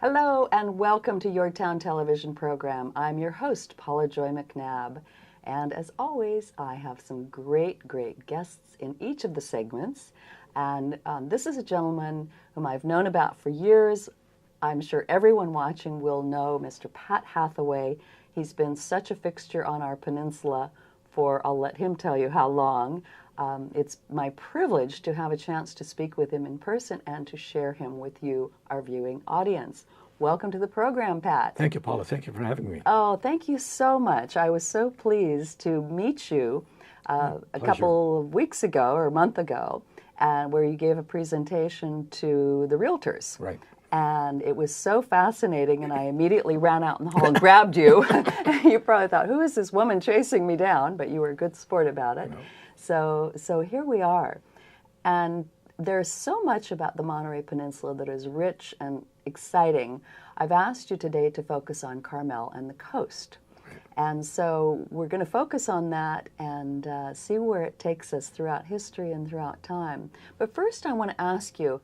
Hello and welcome to YourTown television program. I'm your host, Paula Joy MacNab. And as always, I have some great guests in each of the segments. And this is a gentleman whom I've known about for years. I'm sure everyone watching will know Mr. Pat Hathaway. He's been such a fixture on our peninsula for, I'll let him tell you how long. It's my privilege to have a chance to speak with him in person and to share him with you, our viewing audience. Welcome to the program, Pat. Thank you, Paula. Thank you for having me. Oh, thank you so much. I was so pleased to meet you a couple of weeks ago or a month ago, where you gave a presentation to the realtors. Right. And it was so fascinating, and I immediately ran out in the hall and grabbed you. You probably thought, who is this woman chasing me down? But you were a good sport about it. No. So here we are. And there's so much about the Monterey Peninsula that is rich and exciting. I've asked you today to focus on Carmel and the coast. Right. And so we're going to focus on that and see where it takes us throughout history and throughout time. But first I want to ask you,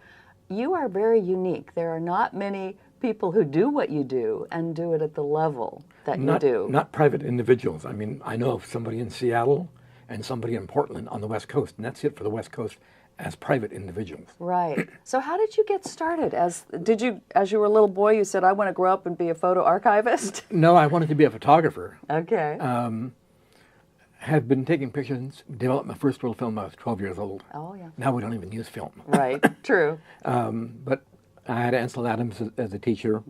you are very unique. There are not many people who do what you do and do it at the level that you do. Not private individuals. I mean, I know of somebody in Seattle and somebody in Portland on the West Coast, and that's it for the West Coast as private individuals. Right. So how did you get started? As you were a little boy, you said, I want to grow up and be a photo archivist? No, I wanted to be a photographer. Okay. Have been taking pictures, developed my first roll film when I was 12 years old. Oh, yeah. Now we don't even use film. Right, true. But I had Ansel Adams as a teacher.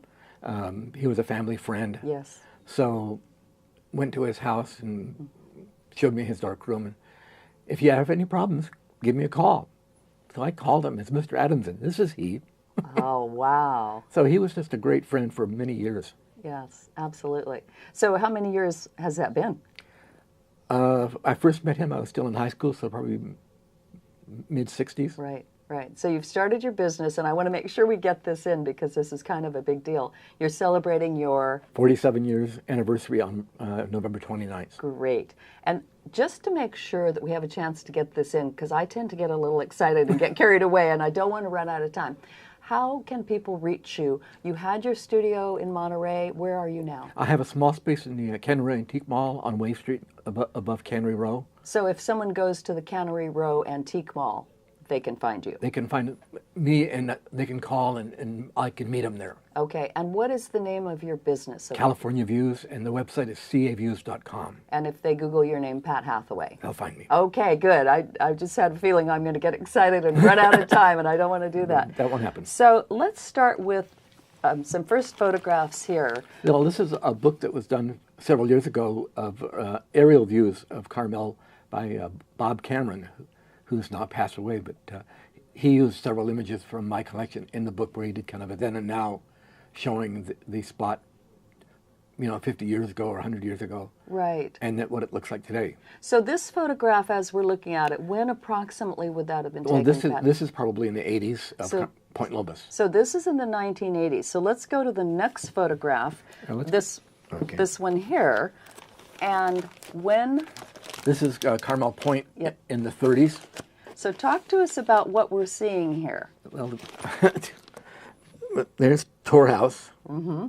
He was a family friend. Yes. So went to his house and showed me his dark room. And if you have any problems, give me a call. So I called him. It's Mr. Adams, and this is he. Oh, wow. So he was just a great friend for many years. Yes, absolutely. So how many years has that been? I first met him, I was still in high school, so probably mid-60s. Right, right. So you've started your business, and I want to make sure we get this in because this is kind of a big deal. You're celebrating your 47 years anniversary on November 29th. Great. And just to make sure that we have a chance to get this in, because I tend to get a little excited and get carried away, and I don't want to run out of time. How can people reach you? You had your studio in Monterey. Where are you now? I have a small space in the Cannery Antique Mall on Wave Street above Cannery Row. So if someone goes to the Cannery Row Antique Mall, they can find you? They can find me, and they can call, and I can meet them there. Okay. And what is the name of your business? California Views, and the website is caviews.com. And if they Google your name, Pat Hathaway? They'll find me. Okay, good. I just had a feeling I'm going to get excited and run out of time, and I don't want to do that. That won't happen. So let's start with some first photographs here. Well, this is a book that was done several years ago of aerial views of Carmel by Bob Cameron, who's now passed away, but he used several images from my collection in the book where he did kind of a then and now showing the spot, 50 years ago or 100 years ago. Right. And what it looks like today. So this photograph, as we're looking at it, when approximately would that have been taken? Well, this is probably in the 80s of Point Lobos. So this is in the 1980s. So let's go to the next photograph. This one here. And when... This is Carmel Point in the 30s. So talk to us about what we're seeing here. Well, there's Tor House. Mm-hmm.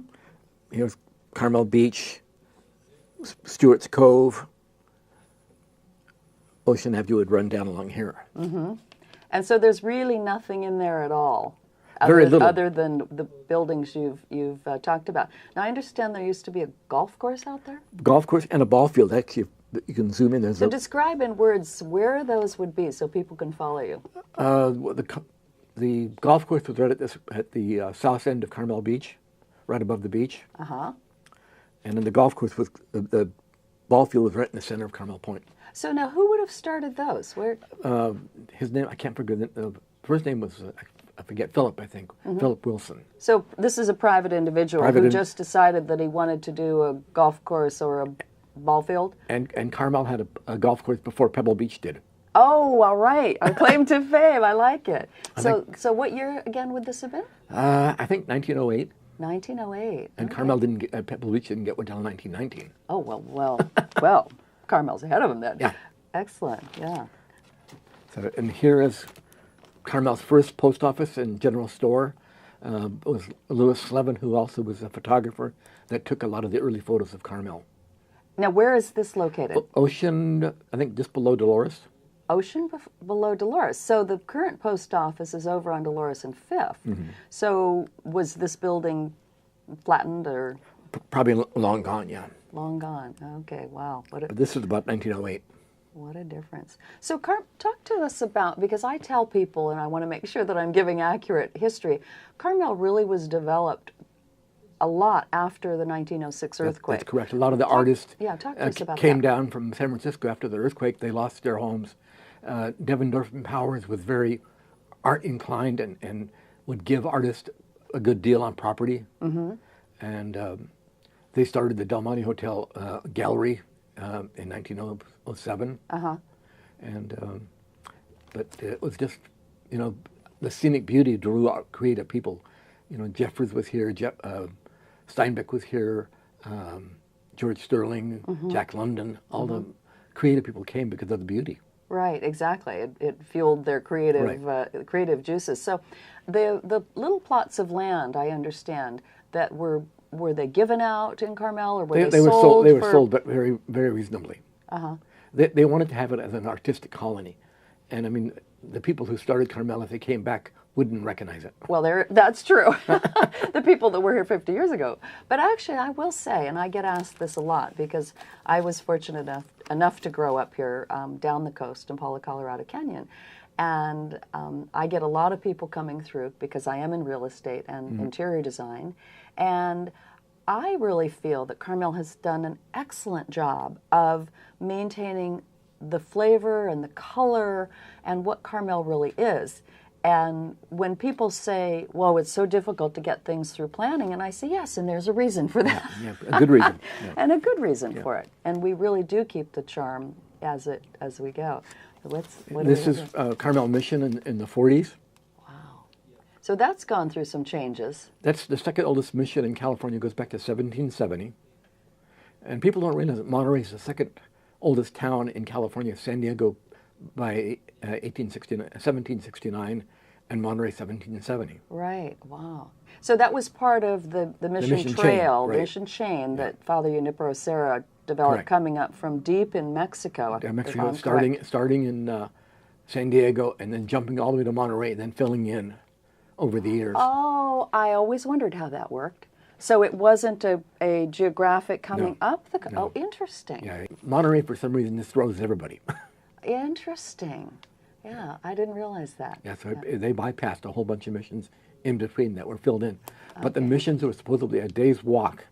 Here's Carmel Beach, Stewart's Cove. Ocean Avenue would run down along here. Mm-hmm. And so there's really nothing in there at all. Very little. Other than the buildings you've talked about. Now, I understand there used to be a golf course out there? Golf course and a ball field. Actually, you can zoom in. So describe in words where those would be so people can follow you. The golf course was right at the south end of Carmel Beach, right above the beach. Uh-huh. And then the golf course was, the ball field was right in the center of Carmel Point. So now who would have started those? Where? His name, I can't forget, the first name was, I forget, Philip, I think. Mm-hmm. Philip Wilson. So this is a private individual who just decided that he wanted to do a golf course or a ball field? And Carmel had a golf course before Pebble Beach did. Oh, all right. A claim to fame. I like it. So what year again would this have been? I think 1908. 1908. And Carmel didn't get, Pebble Beach didn't get one until 1919. Oh, well, Carmel's ahead of him then. Yeah. Excellent, yeah. So, and here is Carmel's first post office and general store. It was Louis Slevin, who also was a photographer, that took a lot of the early photos of Carmel. Now, where is this located? Ocean, I think just below Dolores. Ocean below Dolores. So the current post office is over on Dolores and Fifth. So was this building flattened or? Probably long gone, yeah. Long gone. Okay, wow. But this is about 1908. What a difference. So talk to us about, because I tell people, and I want to make sure that I'm giving accurate history, Carmel really was developed a lot after the 1906 earthquake. That's correct. A lot of the artists talk to us about came that. down from San Francisco after the earthquake. They lost their homes. Devendorf and Powers was very art inclined and would give artists a good deal on property. And they started the Del Monte Hotel Gallery in 1907. And but it was just, you know, the scenic beauty drew out creative people. You know, Jeffers was here, Steinbeck was here, George Sterling, Jack London. All the creative people came because of the beauty. Right, exactly. It fueled their creative juices. So the little plots of land, I understand, that were they given out in Carmel, or were they sold? They were sold, but very, very reasonably. They wanted to have it as an artistic colony. And I mean, the people who started Carmel, if they came back, wouldn't recognize it. Well, that's true. The people that were here 50 years ago. But actually, I will say, and I get asked this a lot because I was fortunate enough to grow up here down the coast in Paula, Colorado Canyon. And I get a lot of people coming through because I am in real estate and interior design. And I really feel that Carmel has done an excellent job of maintaining the flavor and the color and what Carmel really is. And when people say, well, it's so difficult to get things through planning, and I say, yes, and there's a reason for that. Yeah, a good reason. And a good reason for it. And we really do keep the charm as we go. So this is Carmel Mission in the 40s. Wow. So that's gone through some changes. That's the second oldest mission in California, goes back to 1770. And people don't realize that Monterey is the second oldest town in California. San Diego by 1769, and Monterey 1770. Right, wow. So that was part of the mission trail, the mission chain that Father Junipero Serra developed coming up from deep in Mexico. Mexico, starting in San Diego and then jumping all the way to Monterey and then filling in over the years. Oh, I always wondered how that worked. So it wasn't a geographic coming up? Oh, interesting. Yeah, Monterey, for some reason, just throws everybody. Interesting. Yeah, I didn't realize that. Yeah, so they bypassed a whole bunch of missions in between that were filled in. But the missions were supposedly a day's walk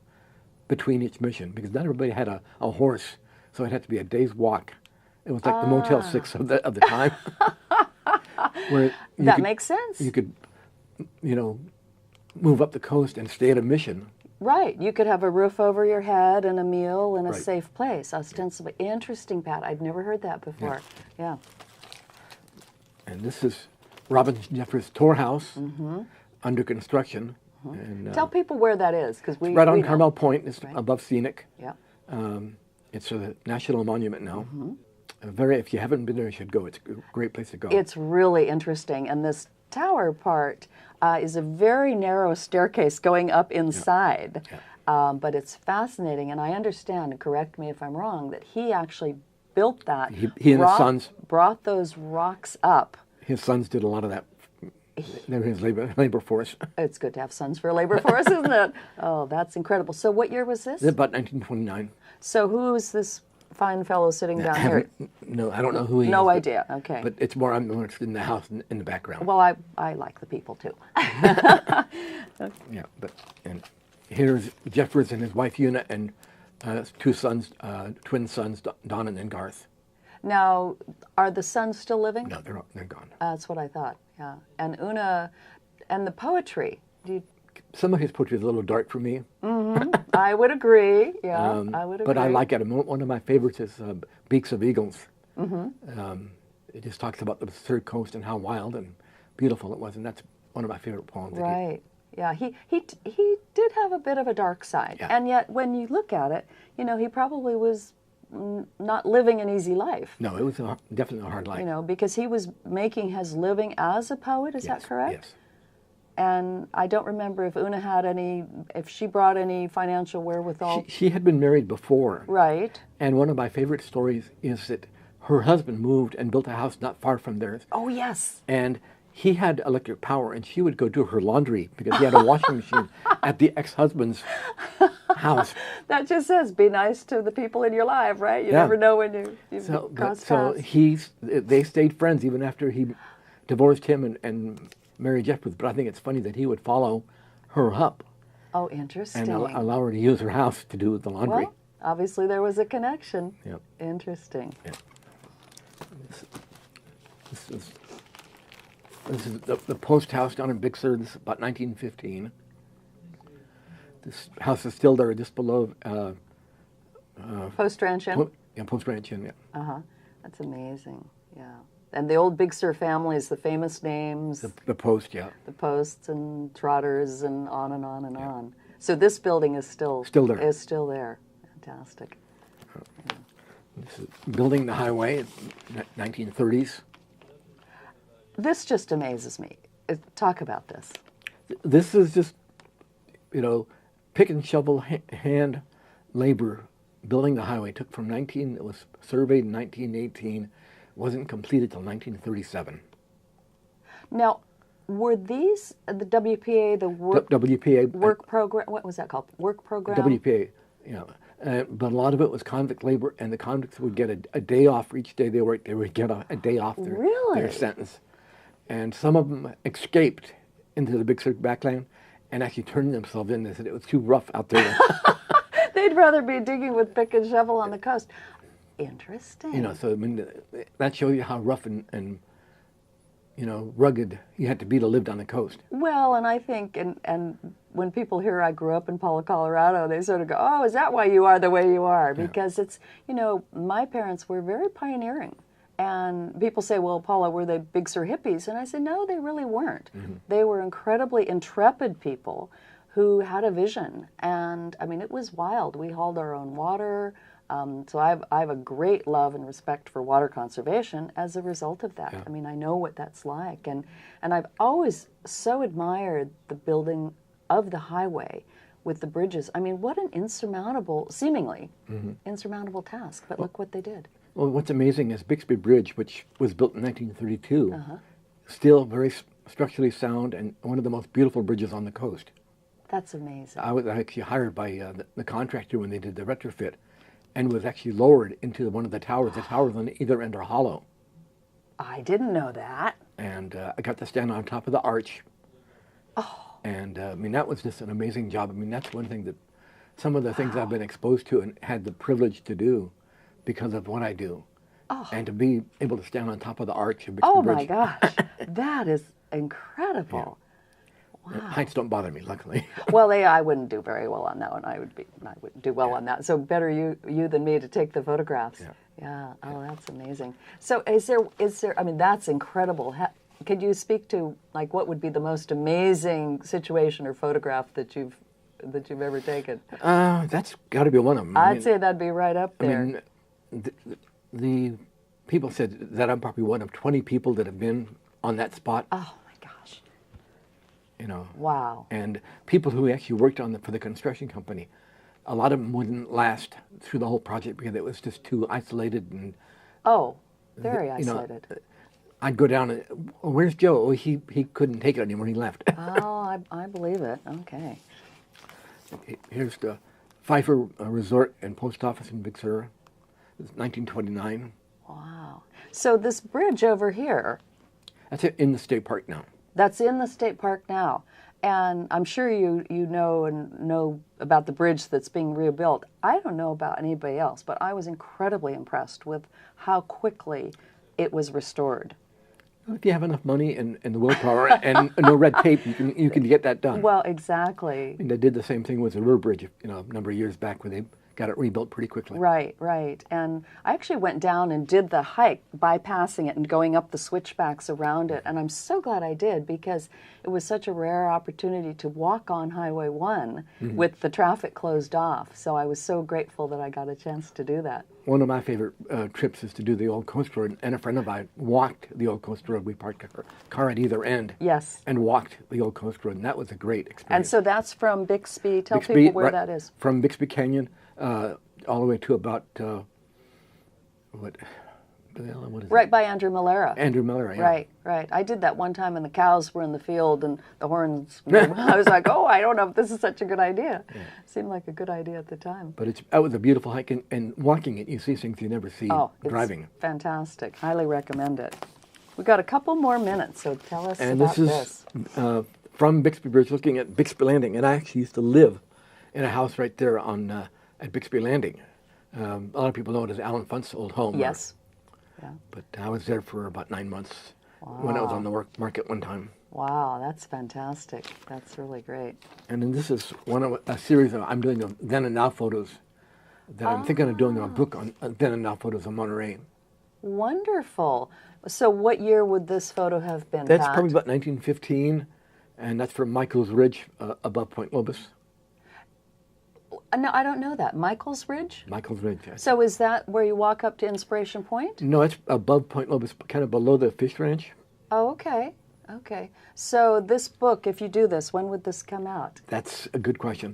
between each mission because not everybody had a horse, so it had to be a day's walk. It was like the Motel 6 of the time. Where makes sense. You could, you know, move up the coast and stay at a mission. Right. You could have a roof over your head and a meal in a safe place, ostensibly. Interesting, Pat. I'd never heard that before. Yeah. And this is Robin Jeffers' tour house under construction. And, tell people where that is, because we right on we know. Carmel Point. It's above Scenic. Yeah. It's a national monument now. If you haven't been there, you should go. It's a great place to go. It's really interesting, and this tower part is a very narrow staircase going up inside. But it's fascinating, and I understand, and correct me if I'm wrong, that he actually built that. He and his sons brought those rocks up. His sons did a lot of that. They were his labor force. It's good to have sons for a labor force, isn't it? Oh, that's incredible. So what year was this? About 1929. So who is this fine fellow sitting down here? No, I don't know who he is. No idea, okay. But it's more, I'm interested in the house in the background. Well, I like the people, too. Yeah, and here's Jeffers and his wife, Una, and two sons, twin sons, Don and Garth. Now, are the sons still living? No, they're gone. That's what I thought, yeah. And Una, and the poetry, some of his poetry is a little dark for me. I would agree, yeah, I would agree. But I like it. One of my favorites is Beaks of Eagles. It just talks about the third coast and how wild and beautiful it was, and that's one of my favorite poems. Right, yeah, he did have a bit of a dark side, and yet when you look at it, you know, he probably was not living an easy life. No, it was definitely a hard life. You know, because he was making his living as a poet, is that correct? Yes. And I don't remember if Una had if she brought any financial wherewithal. She had been married before. Right. And one of my favorite stories is that her husband moved and built a house not far from theirs. Oh, yes. And he had electric power, and she would go do her laundry because he had a washing machine at the ex-husband's house. That just says, be nice to the people in your life, right? You Yeah. never know when you cross paths. They stayed friends even after he divorced him and married Jeff. But I think it's funny that he would follow her up Oh, interesting. and allow her to use her house to do the laundry. Well, obviously there was a connection. Yep. Interesting. Yeah. This is the post house down in Big Sur. This is about 1915. This house is still there, just below. Post Ranch Inn? Post Ranch Inn. Yeah. Uh-huh. That's amazing. Yeah. And the old Big Sur families, the famous names. The Post, yeah. The Posts and Trotters and on and on and on. So this building is still there. Is still there. Fantastic. This is building the highway, 1930s. This just amazes me. Talk about this. This is just, pick and shovel hand labor. Building the highway took it was surveyed in 1918, wasn't completed till 1937. Now, were these the WPA, the WPA work program? What was that called? Work program? WPA, but a lot of it was convict labor, and the convicts would get a day off for each day they worked. They would get a day off their sentence. And some of them escaped into the Big Sur backland and actually turned themselves in. They said it was too rough out there. They'd rather be digging with pick and shovel on the coast. Interesting. So I mean, that shows you how rough and rugged you had to be to live down the coast. Well, and I think, and when people hear I grew up in Paula, Colorado, they sort of go, oh, is that why you are the way you are? Because it's, my parents were very pioneering. And people say, well, Paula, were they Big Sur hippies? And I said, no, they really weren't. Mm-hmm. They were incredibly intrepid people who had a vision. And, I mean, it was wild. We hauled our own water. So I have a great love and respect for water conservation as a result of that. Yeah. I mean, I know what that's like. And I've always so admired the building of the highway with the bridges. I mean, what an seemingly insurmountable task. But look what they did. Well, what's amazing is Bixby Bridge, which was built in 1932, still very structurally sound and one of the most beautiful bridges on the coast. That's amazing. I was actually hired by the contractor when they did the retrofit and was actually lowered into one of the towers. The towers on either end are hollow. I didn't know that. And I got to stand on top of the arch. Oh. And I mean, that was just an amazing job. I mean, that's one thing that some of the things I've been exposed to and had the privilege to do because of what I do. Oh. And to be able to stand on top of the arch of Bixby Bridge. My gosh, that is incredible. Yeah. Wow. Heights don't bother me, luckily. Well, I wouldn't do very well on that one. I wouldn't do well on that. So better you than me to take the photographs. Yeah. Oh, that's amazing. So is there? I mean, that's incredible. Could you speak to like what would be the most amazing situation or photograph that you've ever taken? That's got to be one of them. I'd say that'd be right up there. I mean, the people said that I'm probably one of 20 people that have been on that spot. Oh my gosh. Wow. And people who actually worked for the construction company, a lot of them wouldn't last through the whole project because it was just too isolated and. Oh, very isolated. I'd go down and, where's Joe? Oh, he couldn't take it anymore. He left. Oh, I believe it. Okay. Here's the Pfeiffer Resort and Post Office in Big Sur. It's 1929. Wow. So this bridge over here. That's in the state park now. That's in the state park now. And I'm sure you know about the bridge that's being rebuilt. I don't know about anybody else, but I was incredibly impressed with how quickly it was restored. If you have enough money and the willpower and no red tape, you can get that done. Well, exactly. And they did the same thing with the River Bridge, a number of years back, where they got it rebuilt pretty quickly. Right, right. And I actually went down and did the hike, bypassing it and going up the switchbacks around it. And I'm so glad I did, because it was such a rare opportunity to walk on Highway 1 with the traffic closed off. So I was so grateful that I got a chance to do that. One of my favorite trips is to do the Old Coast Road, and a friend of mine walked the Old Coast Road. We parked our car at either end. Yes. And walked the Old Coast Road, and that was a great experience. And so that's from Bixby. Tell people where that is. From Bixby Canyon all the way to about, what is Right it? by Andrew Malera. Andrew Malera, yeah. Right, right. I did that one time, and the cows were in the field, and the horns. I was like, oh, I don't know if this is such a good idea. Yeah. Seemed like a good idea at the time. But that was a beautiful hike, and walking it, you see things you never see driving. It's fantastic. Highly recommend it. We've got a couple more minutes, so tell us and about this. And this is from Bixby Bridge, looking at Bixby Landing, and I actually used to live in a house right there on at Bixby Landing. A lot of people know it as Alan Funt's old home. Yes. Yeah. But I was there for about 9 months when I was on the work market one time. Wow, that's fantastic. That's really great. And then this is one of a series I'm doing of then and now photos that I'm thinking of doing a book on then and now photos of Monterey. Wonderful. So what year would this photo have been, That's Pat? probably about 1915, and that's from Michael's Ridge above Point Lobos. No, I don't know that. Michael's Ridge? Michael's Ridge, yes. So is that where you walk up to Inspiration Point? No, it's above Point Lobos, kind of below the fish ranch. Oh, okay. Okay. So this book, if you do this, when would this come out? That's a good question.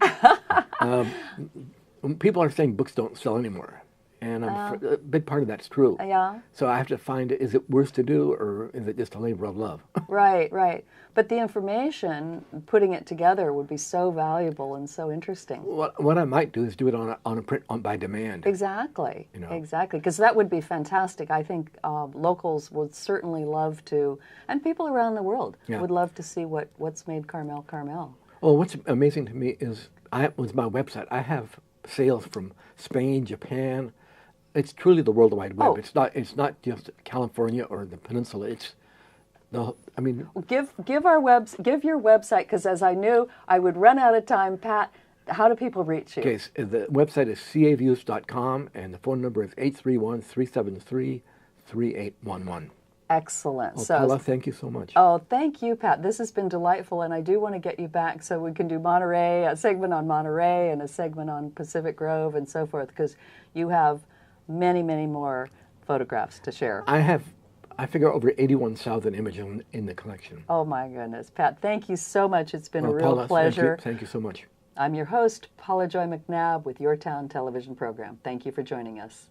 People are saying books don't sell anymore, and a big part of that's true. Yeah. So I have to find, is it worth to do, or is it just a labor of love? Right, right. But the information, putting it together, would be so valuable and so interesting. What I might do is do it on a print by demand. Exactly. You know. Exactly. Because that would be fantastic. I think locals would certainly love to, and people around the world would love to see what's made Carmel Carmel. Well, what's amazing to me is with my website, I have sales from Spain, Japan. It's truly the World Wide Web. Oh. It's not just California or the peninsula. It's give your website, because as I knew I would run out of time. Pat, how do people reach you? Okay, so the website is caviews.com, and the phone number is 831-373-3811. Excellent. Well, Paula, thank you so much. Oh, thank you, Pat. This has been delightful, and I do want to get you back so we can do Monterey, a segment on Monterey and a segment on Pacific Grove and so forth, because you have many, many more photographs to share. I figure over 81,000 images in the collection. Oh my goodness. Pat, thank you so much. It's been a real Paula, pleasure. Thank you so much. I'm your host, Paula Joy MacNab, with YourTown television program. Thank you for joining us.